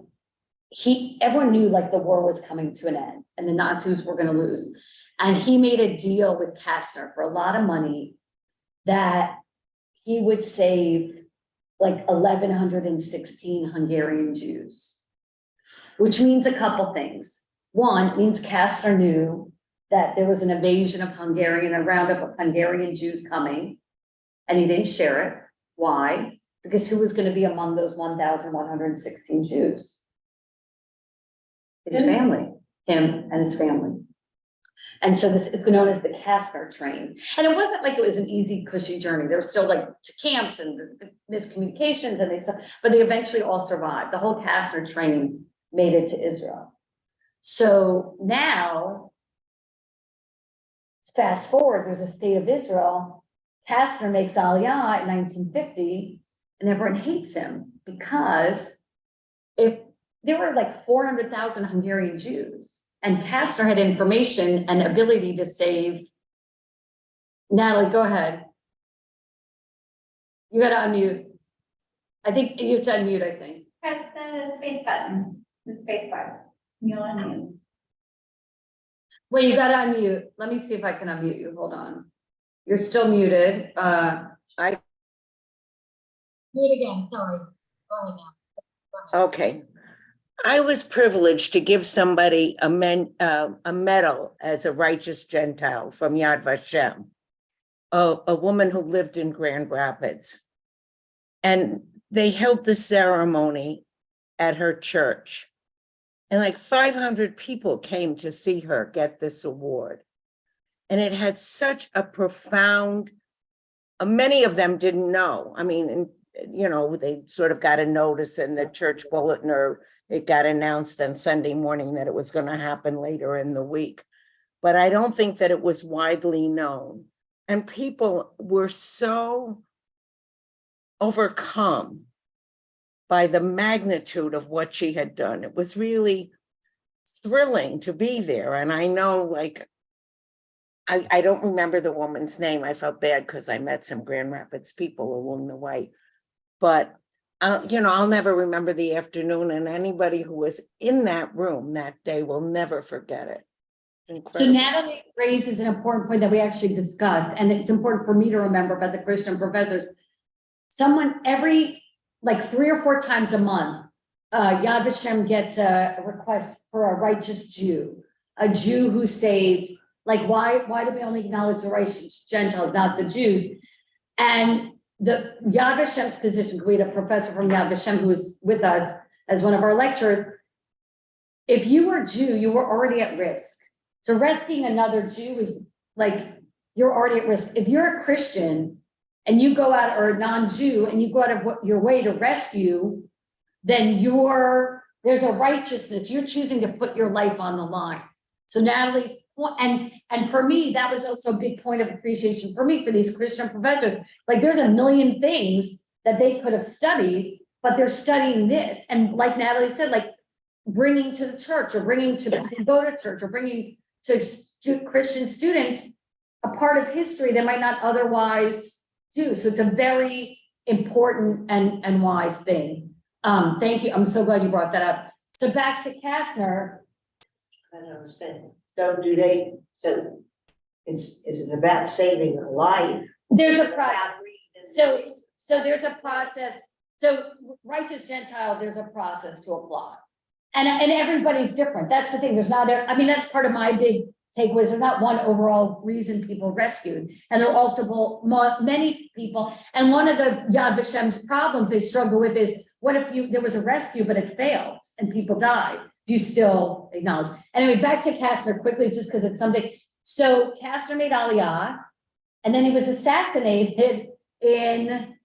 everyone knew like the war was coming to an end and the Nazis were going to lose. And he made a deal with Kastner for a lot of money that he would save like 1,116 Hungarian Jews, which means a couple things. One, it means Kastner knew that there was an invasion of Hungarian, a roundup of Hungarian Jews coming, and he didn't share it. Why? Because who was going to be among those 1,116 Jews? His family, him and his family. And so this is known as the Kastner train. And it wasn't like it was an easy, cushy journey. There were still like camps and miscommunications but they eventually all survived. The whole Kastner train made it to Israel. So now, fast forward, there's a state of Israel. Kastner makes Aliyah in 1950, and everyone hates him because if there were like 400,000 Hungarian Jews, and Kastner had information and ability to save. Natalie, go ahead. You gotta unmute. I think you have to unmute, I think. Press the space button, the space bar. You'll unmute. Wait, you gotta unmute. Let me see if I can unmute you. Hold on. You're still muted. Mute again, sorry. Go ahead now. Go ahead. Okay. I was privileged to give somebody a medal as a righteous Gentile from Yad Vashem, a woman who lived in Grand Rapids. And they held the ceremony at her church. And like 500 people came to see her get this award. And it had such a profound, many of them didn't know. I mean, you know, they sort of got a notice in the church bulletin, or it got announced on Sunday morning that it was going to happen later in the week. But I don't think that it was widely known. And people were so overcome by the magnitude of what she had done. It was really thrilling to be there. And I know, like, I don't remember the woman's name. I felt bad because I met some Grand Rapids people along the way. But you know, I'll never remember the afternoon, and anybody who was in that room that day will never forget it. So Incredible. Natalie raises an important point that we actually discussed, and it's important for me to remember about the Christian professors. Someone like 3 or 4 times a month, Yad Vashem gets a request for a righteous Jew, a Jew who saved. Like, why do we only acknowledge the righteous Gentiles, not the Jews? And the Yad Vashem's position, we had a professor from Yad Vashem who was with us as one of our lecturers. If you were Jew, you were already at risk. So rescuing another Jew is like, you're already at risk. If you're a Christian and you go out, or a non-Jew, and you go out of your way to rescue, then there's a righteousness. You're choosing to put your life on the line. So Natalie's, and for me, that was also a big point of appreciation for me, for these Christian professors. Like, there's a million things that they could have studied, but they're studying this. And like Natalie said, like bringing to the church, or bringing to go to church, or bringing to Christian students a part of history they might not otherwise do. So it's a very important and wise thing. Thank you. I'm so glad you brought that up. So back to Kastner. I don't understand. So is it about saving a life? There's a process. So there's a process. So righteous Gentile, there's a process to apply. And everybody's different. That's the thing. There's not, I mean, that's part of my big takeaways. There's not one overall reason people rescued. And there are also many people. And one of the Yad Vashem's problems they struggle with is, what if there was a rescue, but it failed and people died? Do you still acknowledge? Anyway, back to Kastner quickly, just because it's something. So Kastner made Aliyah, and then he was assassinated in,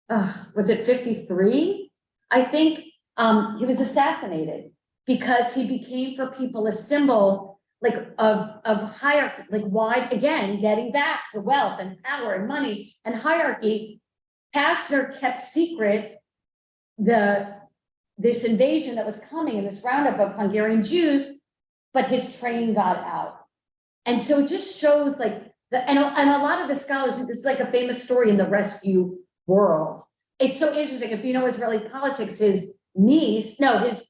was it 53? I think, he was assassinated because he became for people a symbol like of hierarchy, like why, again, getting back to wealth and power and money and hierarchy. Kastner kept secret this invasion that was coming and this roundup of Hungarian Jews, but his train got out. And so it just shows like and a lot of the scholars, this is like a famous story in the rescue world. It's so interesting. If you know Israeli politics, his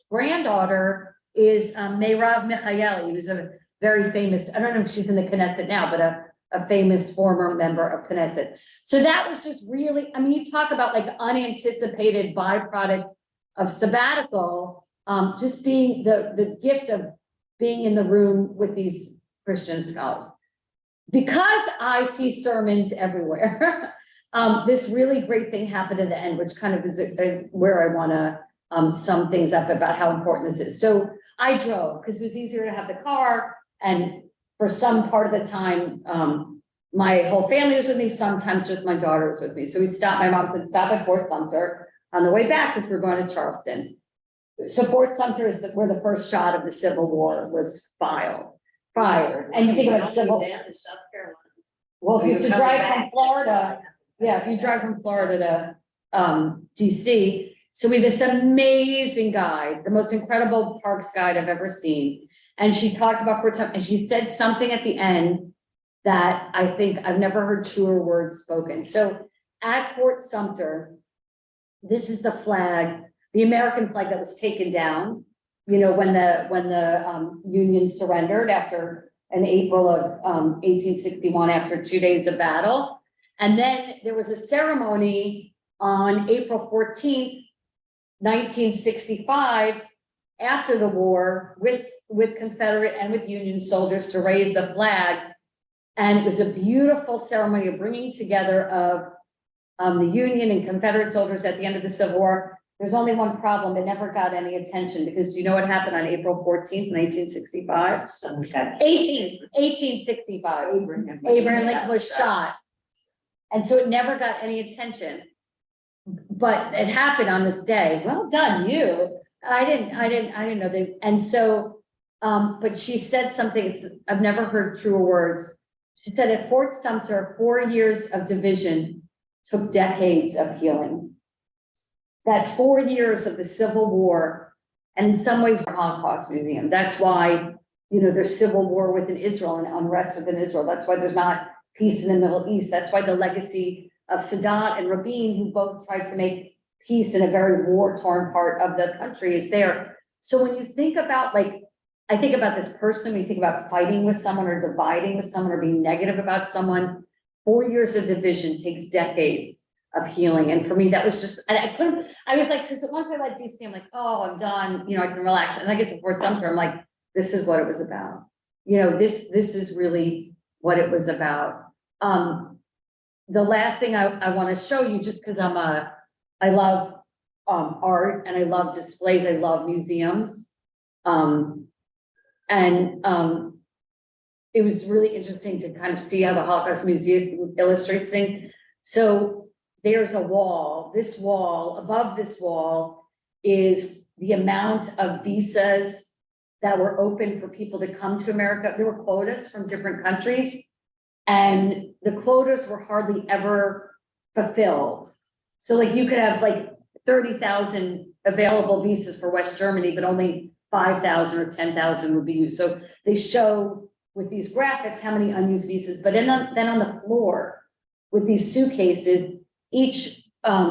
granddaughter is Meirav Michaeli, who's a very famous, I don't know if she's in the Knesset now, but a famous former member of Knesset. So that was just really, I mean, you talk about like unanticipated byproduct of sabbatical, just being the gift of being in the room with these Christian scholars. Because I see sermons everywhere, this really great thing happened at the end, which kind of is where I want to sum things up about how important this is. So I drove because it was easier to have the car, and for some part of the time, my whole family was with me. Sometimes just my daughter was with me. So we stopped. My mom said, "Stop at Fort Sumter on the way back because we're going to Charleston." So Fort Sumter is where the first shot of the Civil War was fired. And you think about Civil. Down to South Carolina. Well, if you have to You're drive coming from back. Florida, yeah, if you drive from Florida to DC. So we have this amazing guide, the most incredible parks guide I've ever seen. And she talked about Fort Sumter, and she said something at the end that I think I've never heard truer words spoken. So at Fort Sumter, this is the flag, the American flag that was taken down, you know, when the Union surrendered after in April of 1861, after 2 days of battle. And then there was a ceremony on April 14th, 1965, after the war, with Confederate and with Union soldiers to raise the flag. And it was a beautiful ceremony of bringing together of the Union and Confederate soldiers at the end of the Civil War. There's only one problem. It never got any attention because do you know what happened on April 14th, 1965? 1865. Abraham Lincoln was shot. And so it never got any attention. But it happened on this day. Well done, you. I didn't know they, and so, but she said something, I've never heard truer words. She said at Fort Sumter, 4 years of division took decades of healing. That 4 years of the Civil War, and in some ways the Holocaust Museum. That's why, you know, there's civil war within Israel and unrest within Israel. That's why there's not peace in the Middle East. That's why the legacy of Sadat and Rabin, who both tried to make peace in a very war-torn part of the country, is there. So when you think about, like, I think about this person, when you think about fighting with someone or dividing with someone or being negative about someone, 4 years of division takes decades of healing. And for me, that was just, and I was like, because once I left DC, I'm like, oh, I'm done, you know, I can relax. And I get to Fort Sumter, I'm like, this is what it was about. You know, this is really what it was about. The last thing I want to show you, just because I love art and I love displays, I love museums. It was really interesting to kind of see how the Holocaust Museum illustrates things. So there's a wall, above this wall is the amount of visas that were open for people to come to America. There were quotas from different countries, and the quotas were hardly ever fulfilled. So like you could have like 30,000 available visas for West Germany, but only 5,000 or 10,000 would be used. So they show with these graphics how many unused visas, but then on the floor with these suitcases, each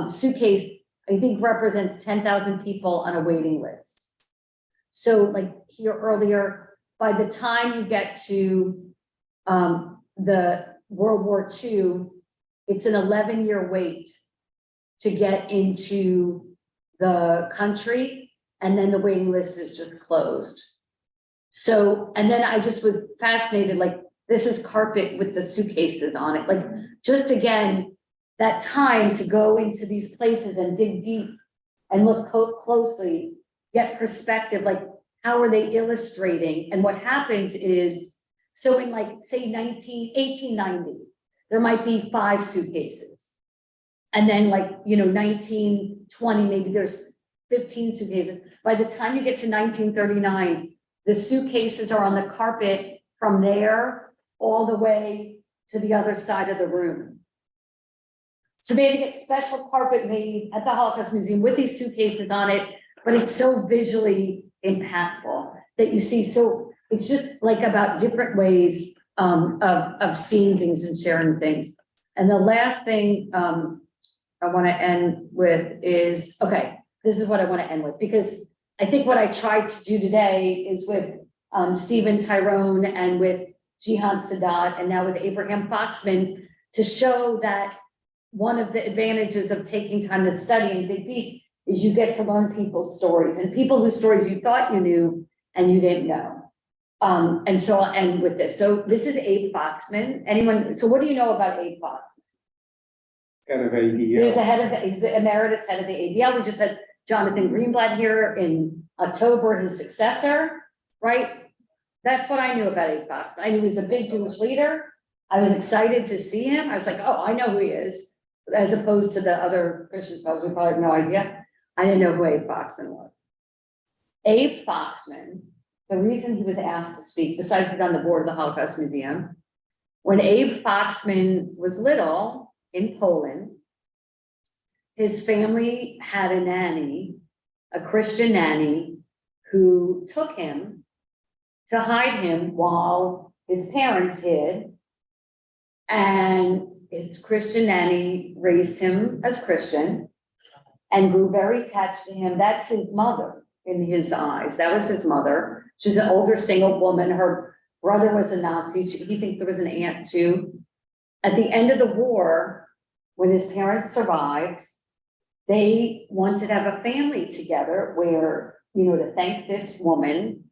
suitcase, I think, represents 10,000 people on a waiting list. So like here earlier, by the time you get to the World War II, it's an 11-year wait to get into the country, and then the waiting list is just closed. So, and then I just was fascinated, like, this is carpet with the suitcases on it. Like, just again, that time to go into these places and dig deep and look closely, get perspective, like, how are they illustrating? And what happens is, so in like, say 1890, there might be 5 suitcases. And then like, you know, 1920, maybe there's 15 suitcases. By the time you get to 1939, the suitcases are on the carpet from there all the way to the other side of the room. So they had to get special carpet made at the Holocaust Museum with these suitcases on it, but it's so visually impactful that you see. So it's just like about different ways of seeing things and sharing things. And the last thing I want to end with is, okay, this is what I want to end with, because I think what I tried to do today is with Stephen Tyrone and with Jihan Sadat and now with Abraham Foxman to show that one of the advantages of taking time to study and dig deep is you get to learn people's stories and people whose stories you thought you knew and you didn't know. And so I'll end with this. So this is Abe Foxman. Anyone, so what do you know about Abe Foxman? Head of He's the ADL. head of the, he's the emeritus head of the ADL. We just had Jonathan Greenblatt here in October, his successor, right? That's what I knew about Abe Foxman. I knew he was a big Jewish leader. I was excited to see him. I was like, oh, I know who he is, as opposed to the other Christian scholars who probably have no idea. I didn't know who Abe Foxman was. Abe Foxman, the reason he was asked to speak, besides being on the board of the Holocaust Museum, when Abe Foxman was little in Poland, his family had a nanny, a Christian nanny, who took him to hide him while his parents hid. And his Christian nanny raised him as Christian and grew very attached to him. That's his mother in his eyes. That was his mother. She's an older single woman. Her brother was a Nazi. He thinks there was an aunt too. At the end of the war, when his parents survived, they wanted to have a family together where, you know, to thank this woman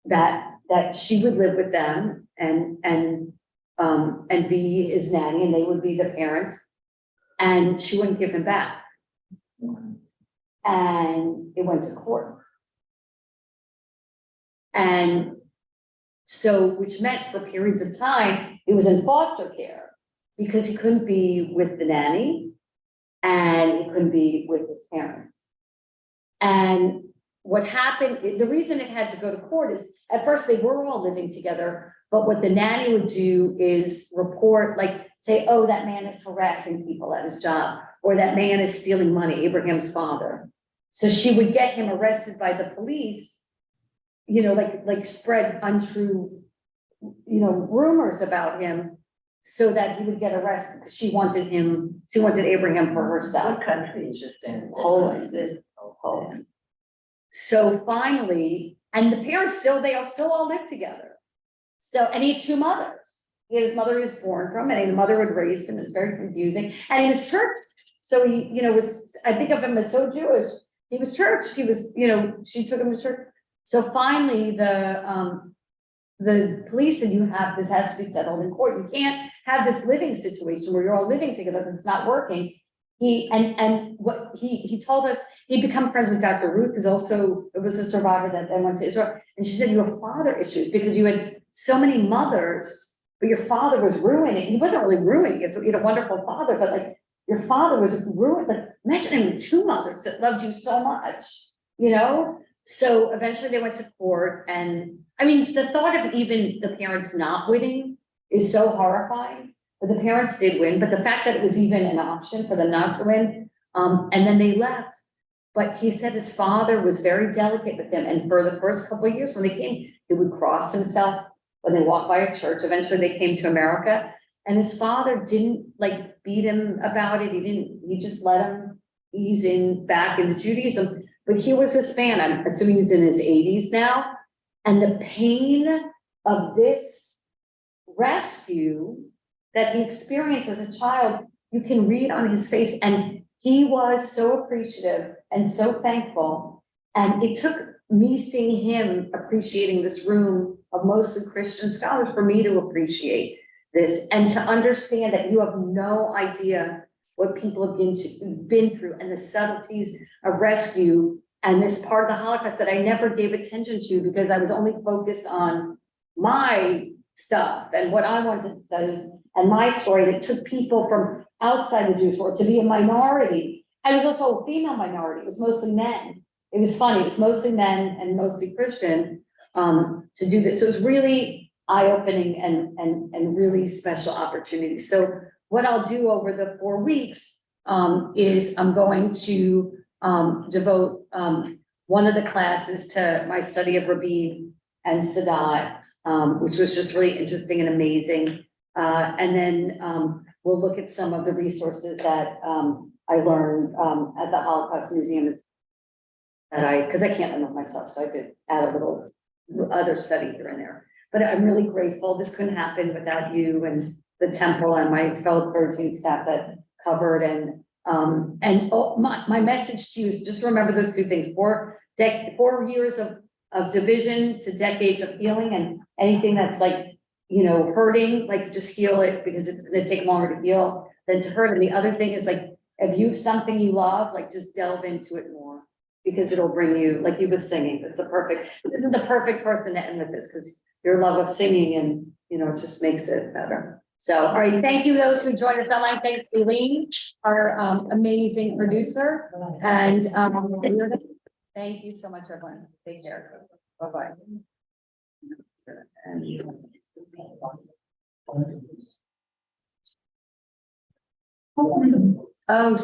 that she would live with them and be his nanny, and they would be the parents, and she wouldn't give him back. And it went to court. And so, which meant for periods of time, he was in foster care because he couldn't be with the nanny and he couldn't be with his parents. And what happened, the reason it had to go to court is at first they were all living together, but what the nanny would do is report, like say, oh, that man is harassing people at his job, or that man is stealing money, Abraham's father. So she would get him arrested by the police, you know, like spread untrue, you know, rumors about him so that he would get arrested because she wanted Abraham for herself. What country is it in? Poland. Poland. So finally, and the parents they all live together. So, and he had two mothers. He had his mother he was born from, and his mother had raised him. It was very confusing. And he was church. So he, you know, I think of him as so Jewish. He was church. He was, you know, she took him to church. So finally the police said, this has to be settled in court. You can't have this living situation where you're all living together and it's not working. He told us he'd become friends with Dr. Ruth, who's also, it was a survivor that then went to Israel. And she said, you have father issues because you had so many mothers, but your father was ruining. He wasn't really ruining it. You had a wonderful father, but like your father was ruined. Like imagine having two mothers that loved you so much, you know? So eventually they went to court. And I mean, the thought of even the parents not winning is so horrifying. But the parents did win, but the fact that it was even an option for them not to win, and then they left. But he said his father was very delicate with them, and for the first couple of years when they came, he would cross himself when they walked by a church. Eventually they came to America, and his father didn't like beat him about it. He just let him ease back into Judaism. But he was this man, I'm assuming he's in his 80s now, and the pain of this rescue that he experienced as a child, you can read on his face. And he was so appreciative and so thankful. And it took me seeing him appreciating this room of mostly Christian scholars for me to appreciate this and to understand that you have no idea what people have been through and the subtleties of rescue and this part of the Holocaust that I never gave attention to because I was only focused on my stuff and what I wanted to study and my story that took people from outside the Jewish world to be a minority. I was also a female minority. It was mostly men it was funny, it was mostly men and mostly Christian, to do this. So it's really eye-opening and really special opportunity. So what I'll do over the 4 weeks, is I'm going to, devote, one of the classes to my study of Rabin and Sadat, which was just really interesting and amazing. And then, we'll look at some of the resources that, I learned, at the Holocaust Museum. Because I can't remember myself, so I could add a little other study here and there. But I'm really grateful. This couldn't happen without you and the temple and my fellow clergy and staff that covered. And my message to you is just remember those 2 things: 4 years of division to decades of healing, and anything that's like, hurting, like just heal it, because it's gonna take longer to heal than to hurt. And the other thing is, like, if you have something you love, like just delve into it more, because it'll bring you, like you've been singing, this is the perfect person to end with this, because your love of singing and, it just makes it better. So, all right, thank you those who joined us online. Thanks, Eileen, our amazing producer. And thank you so much, everyone. Take care. Bye-bye. Oh.